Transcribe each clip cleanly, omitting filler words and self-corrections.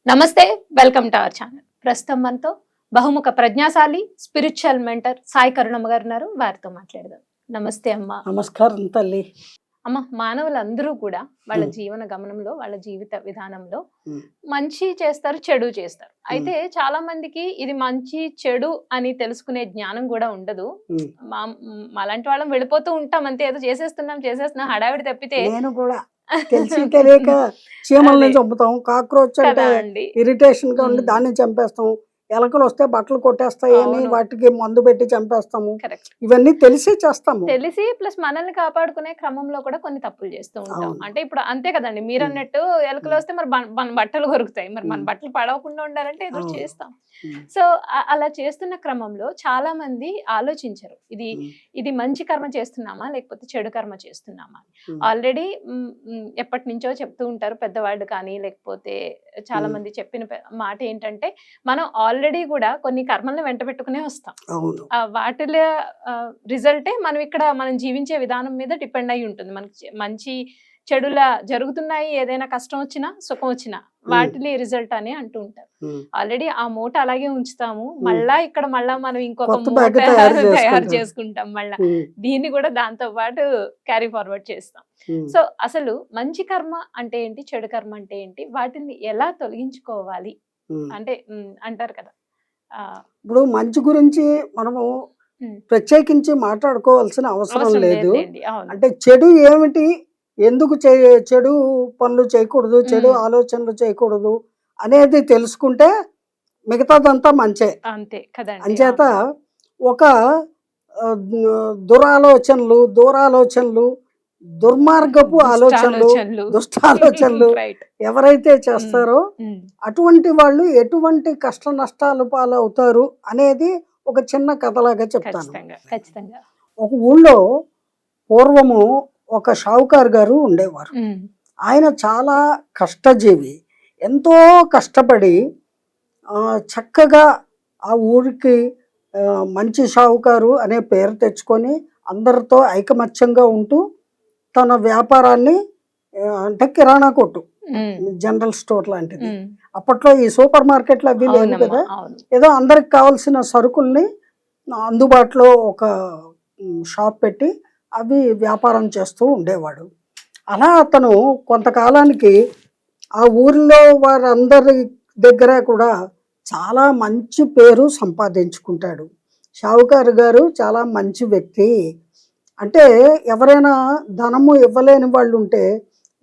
నమస్తే, welcome to our channel. ప్రస్తుతం మనతో బహుముఖ ప్రజ్ఞాశాలి స్పిరిచువల్ మెంటర్ సాయి కరుణమ్మ గారు ఉన్నారు. వారితో మాట్లాడదాం. నమస్తే అమ్మ. నమస్కారం తల్లి. అమ్మ, మానవులందరూ కూడా వాళ్ళ ఉమ్, జీవన గమనంలో, వాళ్ళ జీవిత విధానంలో ఉమ్, మంచి చేస్తారు, చెడు చేస్తారు. అయితే చాలా మందికి ఇది మంచి చెడు అని తెలుసుకునే జ్ఞానం కూడా ఉండదు. ఉమ్. మాలాంటి వాళ్ళం వెళ్ళిపోతూ ఉంటాం అంతే, ఏదో చేసేస్తున్నాం హడావిడి తప్పితే. నేను కూడా తెలిసి తెలియక చీమల్ని చంపుతాం, కాక్రోచ్ అంటే కదా అండి. ఇరిటేషన్ గా ఉండి దాన్ని చంపేస్తాం, ఎలకలు వస్తే బట్టలు కొట్టేస్తాయి అని అవును. వాటికి మందు పెట్టి చంపేస్తాము. కరెక్ట్. ఇవన్నీ తెలిసి చేస్తాము. తెలిసి ప్లస్ మనల్ని కాపాడుకునే క్రమంలో కూడా కొన్ని తప్పులు చేస్తూ ఉంటాం. అవును. అంటే ఇప్పుడు అంతే కదండి, మీరు అన్నట్టు ఎలుకలు వస్తే మరి మన బట్టలు కొరుకుతాయి, మరి మన బట్టలు పడవకుండా ఉండాలంటే ఏదో అవును. చేస్తాం. ఉమ్, సో అలా చేస్తున్న క్రమంలో చాలా మంది ఆలోచించరు, ఉమ్, ఇది మంచి కర్మ చేస్తున్నామా లేకపోతే చెడు కర్మ చేస్తున్నామా. ఉమ్, ఆల్రెడీ ఎప్పటి నుంచో చెప్తూ ఉంటారు పెద్దవాళ్ళు కానీ, లేకపోతే చాలా మంది చెప్పిన మాట ఏంటంటే, మనం ఆల్రెడీ కూడా కొన్ని కర్మల్ని వెంట పెట్టుకునే వస్తాం. అవును. వాటిలో రిజల్టే మనం ఇక్కడ మనం జీవించే విధానం మీద డిపెండ్ అయి ఉంటుంది. మనకి మంచి చెడులా జరుగుతున్నాయి, ఏదైనా కష్టం వచ్చినా సుఖం వచ్చినా వాటిని రిజల్ట్ అని అంటూ ఉంటారు. ఉమ్, ఆల్రెడీ ఆ మూట అలాగే ఉంచుతాము, మళ్ళా మనం ఇంకొక కొత్త మూట బ్యాగ్ తయారు తయారు చేసుకుంటాం. చేసుకుంటాం. మళ్ళా ఉమ్, దీన్ని కూడా దాంతో పాటు క్యారీ ఫార్వర్డ్ చేస్తాం. ఉమ్, సో అసలు మంచి కర్మ అంటే ఏంటి, చెడు కర్మ అంటే ఏంటి, వాటిని ఎలా తొలగించుకోవాలి ఉమ్. అంటే అంటారు కదా. ఇప్పుడు మంచి గురించి మనము ఉమ్, ప్రత్యేకించి మాట్లాడుకోవాల్సిన అవసరం అవసరం లేదు. లేదులేండి. అవును. అంటే చెడు ఏమిటి, ఎందుకు చెడు పనులు చేయకూడదు, చెడు ఆలోచనలు చేయకూడదు అనేది తెలుసుకుంటే మిగతాదంతా మంచే. అంతే కదండి. అంచేత ఒక దురాలోచనలు, దుర్మార్గపు ఆలోచనలు, దుష్ట ఆలోచనలు రైట్. ఎవరైతే చేస్తారో అటువంటి వాళ్ళు ఎటువంటి కష్ట నష్టాలు పాలవుతారు అనేది ఒక చిన్న కథలాగా చెప్తాను. ఖచ్చితంగా ఖచ్చితంగా. ఒక ఊళ్ళో పూర్వము ఒక షావుకారు గారు ఉండేవారు. ఆయన చాలా కష్టజీవి, ఎంతో కష్టపడి చక్కగా ఆ ఊరికి మంచి షావుకారు అనే పేరు తెచ్చుకొని అందరితో ఐకమత్యంగా ఉంటూ తన వ్యాపారాన్ని అంటే కిరాణా కొట్టు, జనరల్ స్టోర్ లాంటిది. అప్పట్లో ఈ సూపర్ మార్కెట్లు అవి లేవు కదా, ఏదో అందరికి కావాల్సిన సరుకుల్ని అందుబాటులో ఒక షాప్ పెట్టి అవి వ్యాపారం చేస్తూ ఉండేవాడు. అలా అతను కొంతకాలానికి ఆ ఊరిలో వారందరి దగ్గర కూడా చాలా మంచి పేరు సంపాదించుకుంటాడు. షావుకారు గారు చాలా మంచి వ్యక్తి. అంటే ఎవరైనా ధనము ఇవ్వలేని వాళ్ళు ఉంటే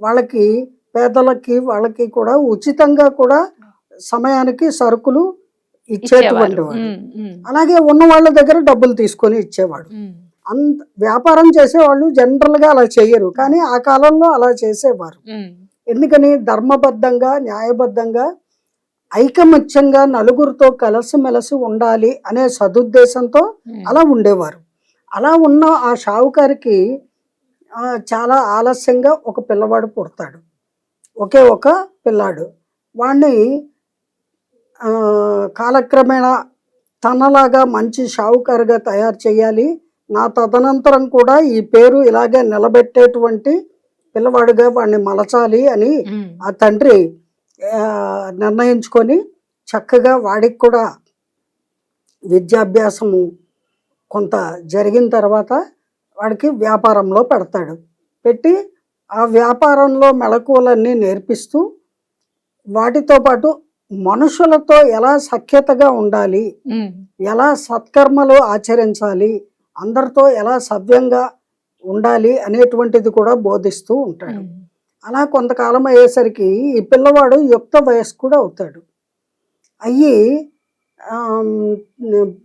వాళ్ళకి, పేదలకి వాళ్ళకి కూడా ఉచితంగా కూడా సమయానికి సరుకులు ఇచ్చేటువంటి వాడు. అలాగే ఉన్న వాళ్ళ దగ్గర డబ్బులు తీసుకొని ఇచ్చేవాడు. వ్యాపారం చేసేవాళ్ళు జనరల్గా అలా చేయరు, కానీ ఆ కాలంలో అలా చేసేవారు. ఎందుకని, ధర్మబద్ధంగా న్యాయబద్ధంగా ఐకమత్యంగా నలుగురితో కలిసిమెలిసి ఉండాలి అనే సదుద్దేశంతో అలా ఉండేవారు. అలా ఉన్న ఆ షావుకారికి చాలా ఆలస్యంగా ఒక పిల్లవాడు పుడతాడు. ఒకే ఒక పిల్లాడు. వాణ్ణి కాలక్రమేణా తనలాగా మంచి షావుకారుగా తయారు చేయాలి, నా తదనంతరం కూడా ఈ పేరు ఇలాగే నిలబెట్టేటువంటి పిల్లవాడుగా వాడిని మలచాలి అని ఆ తండ్రి నిర్ణయించుకొని చక్కగా వాడికి కూడా విద్యాభ్యాసము కొంత జరిగిన తర్వాత వాడికి వ్యాపారంలో పెడతాడు. పెట్టి ఆ వ్యాపారంలో మెళకువలన్నీ నేర్పిస్తూ వాటితో పాటు మనుషులతో ఎలా సఖ్యతగా ఉండాలి, ఎలా సత్కర్మలు ఆచరించాలి, అందరితో ఎలా సవ్యంగా ఉండాలి అనేటువంటిది కూడా బోధిస్తూ ఉంటాడు. అలా కొంతకాలం అయ్యేసరికి ఈ పిల్లవాడు యుక్త వయస్కుడు అవుతాడు. అయ్యి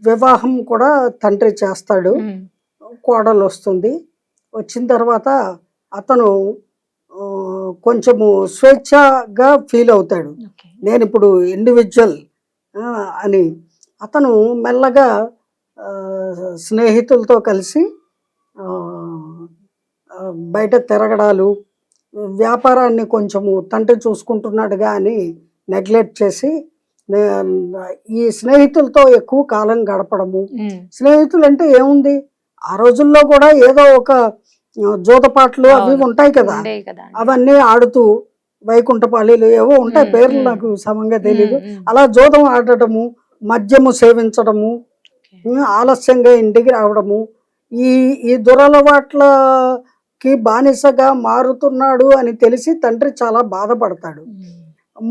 వివాహం కూడా తండ్రి చేస్తాడు. కోడలు వస్తుంది. వచ్చిన తర్వాత అతను కొంచెము స్వేచ్ఛగా ఫీల్ అవుతాడు, నేను ఇప్పుడు ఇండివిజువల్ అని. అతను మెల్లగా స్నేహితులతో కలిసి బయట తిరగడాలు, వ్యాపారాన్ని కొంచెము తండ్రి చూసుకుంటున్నాడుగా అని నెగ్లెక్ట్ చేసి ఈ స్నేహితులతో ఎక్కువ కాలం గడపడము. స్నేహితులు అంటే ఏముంది, ఆ రోజుల్లో కూడా ఏదో ఒక జోతపాట్లు అవి ఉంటాయి కదా, అవన్నీ ఆడుతూ వైకుంఠపాళీలు ఏవో ఉంటాయి, పేర్లు నాకు సమంగా తెలీదు. అలా జూదం ఆడటము, మద్యము సేవించడము, ఆలస్యంగా ఇంటికి రావడము, ఈ ఈ దురలవాట్లకి బానిసగా మారుతున్నాడు అని తెలిసి తండ్రి చాలా బాధపడతాడు.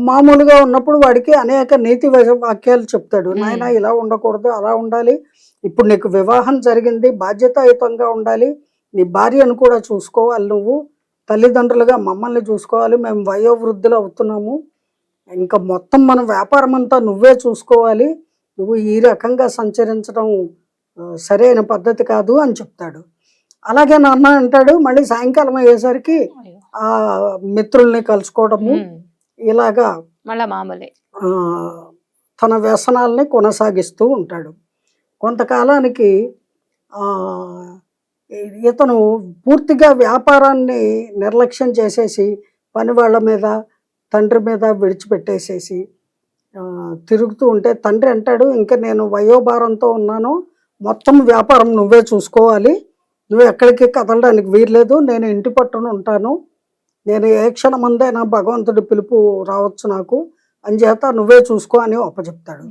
మామూలుగా ఉన్నప్పుడు వాడికి అనేక నీతి వాక్యాలు చెప్తాడు. నాయన ఇలా ఉండకూడదు, అలా ఉండాలి, ఇప్పుడు నీకు వివాహం జరిగింది, బాధ్యతాయుతంగా ఉండాలి, నీ భార్యను కూడా చూసుకోవాలి, నువ్వు తల్లిదండ్రులుగా మమ్మల్ని చూసుకోవాలి, మేము వయోవృద్ధులు అవుతున్నాము, ఇంకా మొత్తం మన వ్యాపారం అంతా నువ్వే చూసుకోవాలి, నువ్వు ఈ రకంగా సంచరించడం సరైన పద్ధతి కాదు అని చెప్తాడు. అలాగే నాన్న అంటాడు. మళ్ళీ సాయంకాలం అయ్యేసరికి ఆ మిత్రుల్ని కలుసుకోవడము, ఇలాగా మళ్ళా మామూలే తన వ్యసనాల్ని కొనసాగిస్తూ ఉంటాడు. కొంతకాలానికి ఇతను పూర్తిగా వ్యాపారాన్ని నిర్లక్ష్యం చేసేసి పని వాళ్ళ మీద తండ్రి మీద విడిచిపెట్టేసేసి తిరుగుతూ ఉంటే తండ్రి అంటాడు, ఇంకా నేను వయోభారంతో ఉన్నాను, మొత్తం వ్యాపారం నువ్వే చూసుకోవాలి, నువ్వు ఎక్కడికి కదలడానికి వీల్లేదు, నేను ఇంటి పట్టున ఉంటాను, నేను ఏ క్షణమందైనా భగవంతుడి పిలుపు రావచ్చు నాకు, అని చేత నువ్వే చూసుకో అని అప్పచెప్తాడు.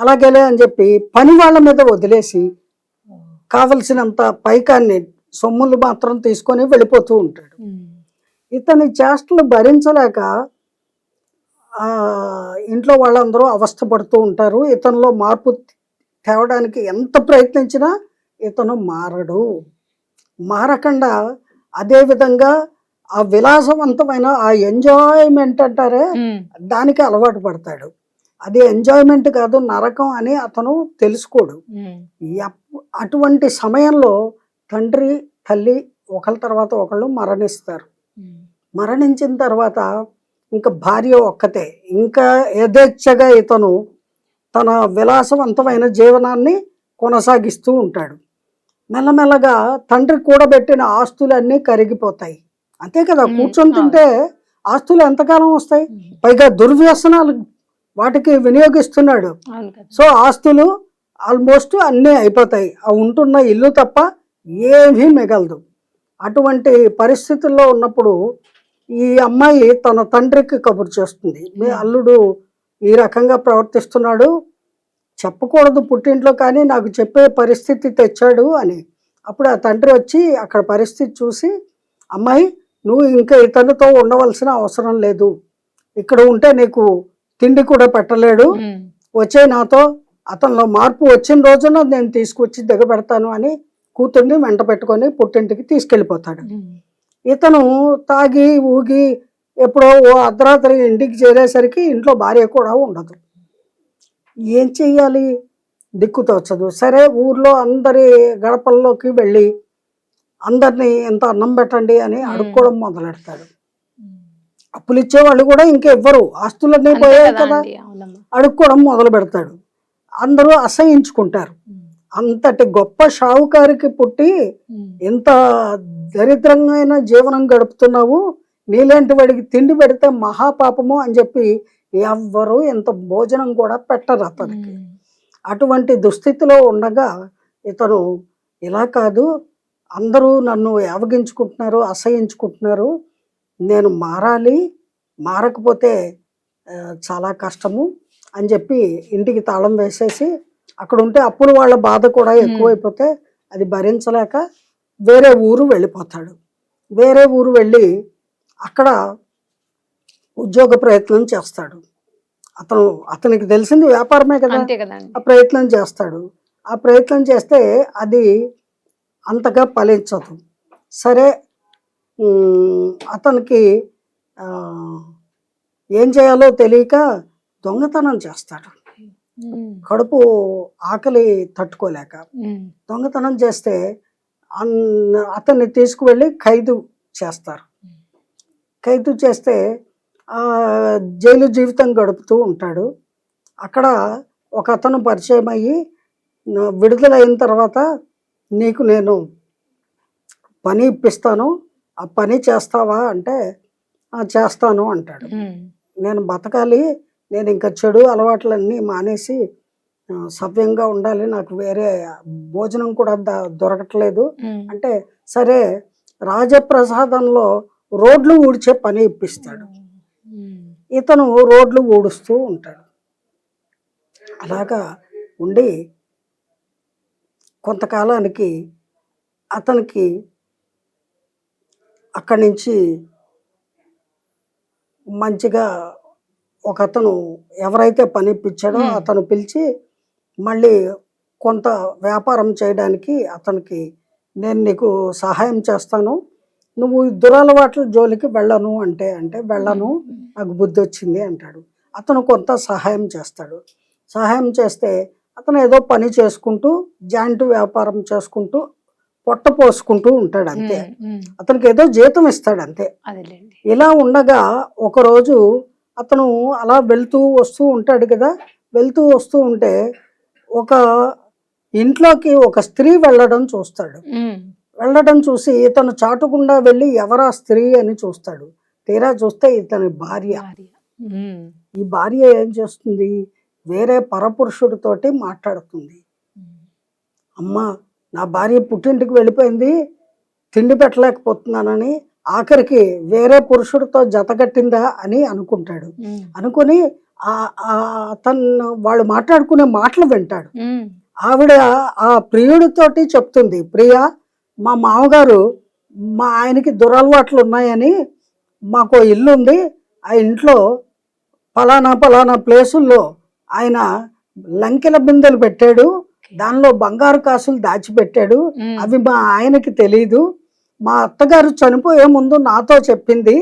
అలాగేలే అని చెప్పి పని వాళ్ళ మీద వదిలేసి కావలసినంత పైకాన్ని సొమ్ములు మాత్రం తీసుకొని వెళ్ళిపోతూ ఉంటాడు. ఇతని చేష్టలు భరించలేక ఇంట్లో వాళ్ళందరూ అవస్థపడుతూ ఉంటారు. ఇతనిలో మార్పు తేవడానికి ఎంత ప్రయత్నించినా ఇతను మారకుండా అదే విధంగా ఆ విలాసవంతమైన ఆ ఎంజాయ్మెంట్ అంటారే దానికి అలవాటు పడతాడు. అది ఎంజాయ్మెంట్ కాదు, నరకం అని అతను తెలుసుకోడు. అటువంటి సమయంలో తండ్రి తల్లి ఒకళ్ళ తర్వాత ఒకళ్ళు మరణిస్తారు. మరణించిన తర్వాత ఇంకా భార్య ఒక్కతే. ఇంకా యథేచ్ఛగా ఇతను తన విలాసవంతమైన జీవనాన్ని కొనసాగిస్తూ ఉంటాడు. మెల్లమెల్లగా తండ్రి కూడబెట్టిన ఆస్తులన్నీ కరిగిపోతాయి. అంతే కదా, కూర్చొని తింటే ఆస్తులు ఎంతకాలం వస్తాయి, పైగా దుర్వ్యసనాలు వాటికి వినియోగిస్తున్నాడు. సో ఆస్తులు ఆల్మోస్ట్ అన్నీ అయిపోతాయి, ఆ ఉంటున్న ఇల్లు తప్ప ఏమీ మిగలదు. అటువంటి పరిస్థితుల్లో ఉన్నప్పుడు ఈ అమ్మాయి తన తండ్రికి కబురు చేస్తుంది, మీ అల్లుడు ఈ రకంగా ప్రవర్తిస్తున్నాడు, చెప్పకూడదు పుట్టింట్లో కానీ నాకు చెప్పే పరిస్థితి తెచ్చాడు అని. అప్పుడు ఆ తండ్రి వచ్చి అక్కడ పరిస్థితి చూసి, అమ్మాయి నువ్వు ఇంకా ఇతనితో ఉండవలసిన అవసరం లేదు, ఇక్కడ ఉంటే నీకు తిండి కూడా పెట్టలేడు, వచ్చే నాతో, అతనిలో మార్పు వచ్చిన రోజున నేను తీసుకొచ్చి దిగబెడతాను అని కూతుర్ని వెంట పెట్టుకొని పుట్టింటికి తీసుకెళ్ళిపోతాడు. ఇతను తాగి ఊగి ఎప్పుడో ఓ అర్ధరాత్రి ఇంటికి చేరేసరికి ఇంట్లో భార్య కూడా ఉండదు. ఏం చెయ్యాలి, దిక్కుతోచదు. సరే ఊర్లో అందరి గడపల్లోకి వెళ్ళి అందరినీ ఎంత అన్నం పెట్టండి అని అడుక్కోవడం మొదలెడతాడు. అప్పులు ఇచ్చేవాళ్ళు కూడా ఇంకా ఇవ్వరు, ఆస్తులన్నీ పోయాయి కదా, అడుక్కోవడం మొదలు పెడతాడు. అందరూ అసహించుకుంటారు. అంతటి గొప్ప షావుకారికి పుట్టి ఎంత దరిద్రంగా జీవనం గడుపుతున్నావు, నీలాంటి వాడికి తిండి పెడితే మహాపాపము అని చెప్పి ఎవ్వరూ ఎంత భోజనం కూడా పెట్టరు అతనికి. అటువంటి దుస్థితిలో ఉండగా ఇతను ఇలా కాదు, అందరూ నన్ను యావగించుకుంటున్నారు, అసహించుకుంటున్నారు, నేను మారాలి, మారకపోతే చాలా కష్టము అని చెప్పి ఇంటికి తాళం వేసేసి అక్కడ ఉంటే అప్పులు వాళ్ళ బాధ కూడా ఎక్కువైపోతే అది భరించలేక వేరే ఊరు వెళ్ళిపోతాడు. వేరే ఊరు వెళ్ళి అక్కడ ఉద్యోగ ప్రయత్నం చేస్తాడు. అతనికి తెలిసింది వ్యాపారమే కదా, ఆ ప్రయత్నం చేస్తాడు. ఆ ప్రయత్నం చేస్తే అది అంతగా ఫలించదు. సరే అతనికి ఏం చేయాలో తెలియక దొంగతనం చేస్తాడు. కడుపు ఆకలి తట్టుకోలేక దొంగతనం చేస్తే అతన్ని తీసుకువెళ్ళి ఖైదు చేస్తారు. ఖైదు చేస్తే జైలు జీవితం గడుపుతూ ఉంటాడు. అక్కడ ఒక అతను పరిచయం అయ్యి, విడుదలైన తర్వాత నీకు నేను పని ఇప్పిస్తాను, ఆ పని చేస్తావా అంటే చేస్తాను అంటాడు. నేను బతకాలి, నేను ఇంకా చెడు అలవాట్లన్నీ మానేసి సవ్యంగా ఉండాలి, నాకు వేరే భోజనం కూడా దొరకట్లేదు అంటే సరే రాజప్రసాదంలో రోడ్లు ఊడ్చే పని ఇప్పిస్తాడు. ఇతను రోడ్లు ఊడుస్తూ ఉంటాడు. అలాగా ఉండి కొంతకాలానికి అతనికి అక్కడి నుంచి మంచిగా ఒక అతను ఎవరైతే పని ఇప్పించాడో అతను పిలిచి మళ్ళీ కొంత వ్యాపారం చేయడానికి అతనికి నేను నీకు సహాయం చేస్తాను, నువ్వు ఈ దురలవాట్ల జోలికి వెళ్ళను అంటే వెళ్ళను, నాకు బుద్ధి వచ్చింది అంటాడు. అతను కొంత సహాయం చేస్తాడు. సహాయం చేస్తే అతను ఏదో పని చేసుకుంటూ జాయింట్ వ్యాపారం చేసుకుంటూ పొట్ట పోసుకుంటూ ఉంటాడు అంతే. అతనికి ఏదో జీతం ఇస్తాడు అంతే. ఇలా ఉండగా ఒకరోజు అతను అలా వెళ్తూ వస్తూ ఉంటాడు కదా. వెళ్తూ వస్తూ ఉంటే ఒక ఇంట్లోకి ఒక స్త్రీ వెళ్ళడం చూస్తాడు. వెళ్ళడం చూసి ఇతను చాటుకుండా వెళ్ళి ఎవరా స్త్రీ అని చూస్తాడు. తీరా చూస్తే ఇతని భార్య. ఈ భార్య ఏం చేస్తుంది, వేరే పరపురుషుడితోటి మాట్లాడుతుంది. అమ్మా, నా భార్య పుట్టింటికి వెళ్ళిపోయింది, తిండి పెట్టలేకపోతున్నానని ఆఖరికి వేరే పురుషుడితో జతగట్టిందా అని అనుకుంటాడు. అనుకుని అతను వాళ్ళు మాట్లాడుకునే మాటలు వింటాడు. ఆవిడ ఆ ప్రియుడితోటి చెప్తుంది, ప్రియా, మా మామగారు మా ఆయనకి దురలవాట్లు ఉన్నాయని మాకు ఇల్లు ఉంది, ఆ ఇంట్లో పలానా ప్లేసుల్లో ఆయన లంకెల బిందెలు పెట్టాడు, దానిలో బంగారు కాసులు దాచిపెట్టాడు, అవి మా ఆయనకి తెలీదు, మా అత్తగారు చనిపోయే ముందు నాతో చెప్పింది,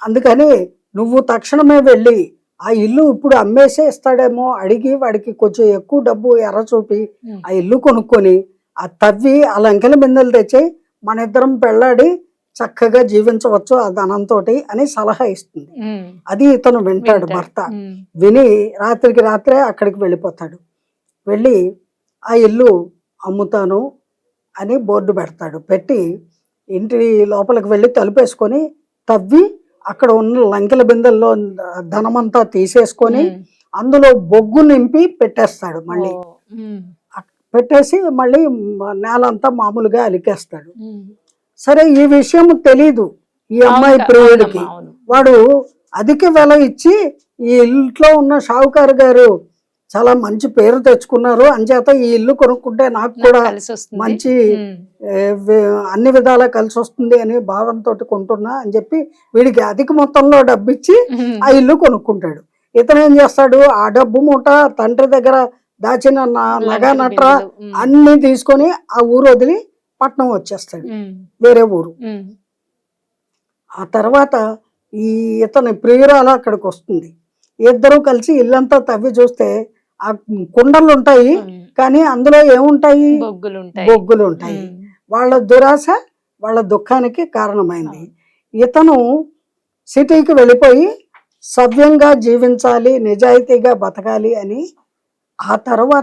అందుకని నువ్వు తక్షణమే వెళ్ళి ఆ ఇల్లు ఇప్పుడు అమ్మేసే ఇస్తాడేమో అడిగి వాడికి కొంచెం ఎక్కువ డబ్బు ఎర్ర చూపి ఆ ఇల్లు కొనుక్కొని ఆ తవ్వి ఆ లంకెల బిందెలు తెచ్చి మన ఇద్దరం పెళ్ళాడి చక్కగా జీవించవచ్చు ఆ ధనంతో అని సలహా ఇస్తుంది. అది ఇతను వింటాడు భర్త. విని రాత్రికి రాత్రే అక్కడికి వెళ్ళిపోతాడు. వెళ్ళి ఆ ఇల్లు అమ్ముతాను అని బోర్డు పెడతాడు. పెట్టి ఇంటి లోపలికి వెళ్ళి తలుపేసుకొని తవ్వి అక్కడ ఉన్న లంకెల బిందెల్లో ధనమంతా తీసేసుకొని అందులో బొగ్గు నింపి పెట్టేస్తాడు. మళ్ళీ పెట్టేసి మళ్ళీ నేలంతా మామూలుగా అలికేస్తాడు. సరే, ఈ విషయం తెలీదు ఈ అమ్మాయి ప్రియుడికి. వాడు అధిక వెల ఇచ్చి ఈ ఇంట్లో ఉన్న షావుకారు గారు చాలా మంచి పేరు తెచ్చుకున్నారు, అంచేత ఈ ఇల్లు కొనుక్కుంటే నాకు కూడా మంచి అన్ని విధాలా కలిసి వస్తుంది అనే భావంతో కొంటున్నా అని చెప్పి వీడికి అధిక మొత్తంలో డబ్బు ఇచ్చి ఆ ఇల్లు కొనుక్కుంటాడు. ఇతను ఏం చేస్తాడు, ఆ డబ్బు మూట తండ్రి దగ్గర దాచిన నగ నట్ర అన్ని తీసుకొని ఆ ఊరు వదిలి పట్నం వచ్చేస్తాడు, వేరే ఊరు. ఆ తర్వాత ఈ ఇతని ప్రియురాలు అక్కడికి వస్తుంది. ఇద్దరు కలిసి ఇల్లంతా తవ్వి చూస్తే ఆ కుండలు ఉంటాయి, కానీ అందులో ఏముంటాయి, బొగ్గులు ఉంటాయి. వాళ్ళ దురాశ వాళ్ళ దుఃఖానికి కారణమైంది. ఇతను సిటీకి వెళ్ళిపోయి సవ్యంగా జీవించాలి, నిజాయితీగా బతకాలి అని ఆ తర్వాత